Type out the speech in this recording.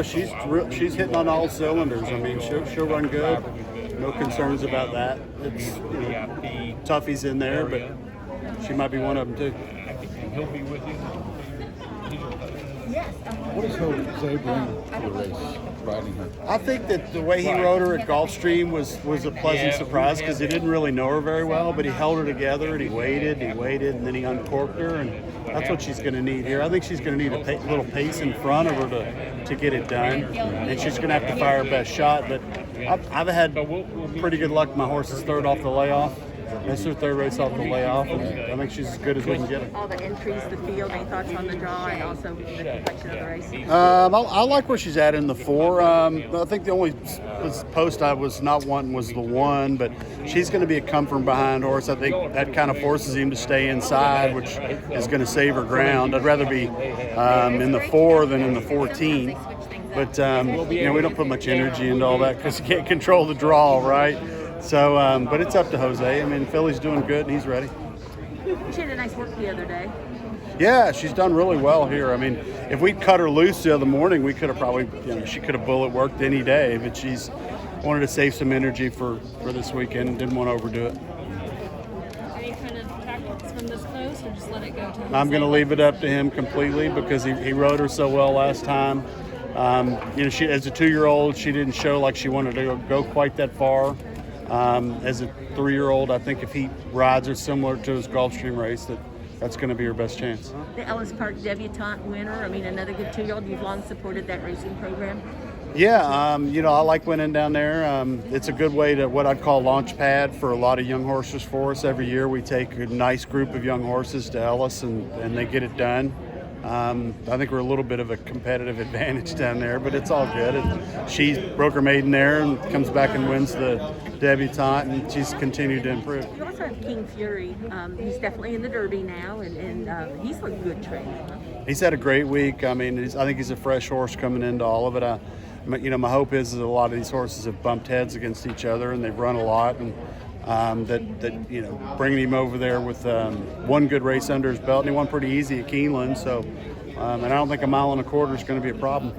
She's hitting on all cylinders. I mean, she'll run good. No concerns about that. It's toughies in there, but she might be one of them too. He'll be with you. What does Jose bring to the race, riding her? I think that the way he rode her at Gulfstream was a pleasant surprise because he didn't really know her very well, but he held her together and he waited, and then he uncorked her, and that's what she's going to need here. I think she's going to need a little pace in front of her to get it done, and she's going to have to fire her best shot. But I've had pretty good luck. My horse is third off the layoff. That's her third race off the layoff, and I think she's as good as we can get her. All the entries, the field, any thoughts on the draw, and also the complexion of the race? I like where she's at in the 4. I think the only post I was not wanting was the 1, but she's going to be a come from behind horse. I think that kind of forces him to stay inside, which is going to save her ground. I'd rather be in the 4 than in the 14. But we don't put much energy into all that because you can't control the draw, right? So, but it's up to Jose. I mean, Philly's doing good, and he's ready. She had a nice work the other day. Yeah, she's done really well here. I mean, if we'd cut her loose the other morning, we could have probably, she could have bullet worked any day, but she's wanted to save some energy for this weekend, didn't want to overdo it. Any kind of tactics from this post, or just let it go to him? I'm going to leave it up to him completely because he rode her so well last time. She as a 2-year-old, she didn't show like she wanted to go quite that far. As a 3-year-old, I think if he rides her similar to his Gulfstream race, that's going to be her best chance. The Ellis Park debutante winner, I mean, another good 2-year-old. You've long supported that racing program. Yeah, I like winning down there. It's a good way to what I'd call launch pad for a lot of young horses for us. Every year we take a nice group of young horses to Ellis and they get it done. I think we're a little bit of a competitive advantage down there, but it's all good. She broke her maiden there and comes back and wins the debutante, and she's continued to improve. You also have King Fury. He's definitely in the Derby now, and he's a good trainer. Huh? He's had a great week. I mean, I think he's a fresh horse coming into all of it. My hope is that a lot of these horses have bumped heads against each other, and they've run a lot, and bringing him over there with one good race under his belt, and he won pretty easy at Keeneland. So, and I don't think a 1.25 miles is going to be a problem.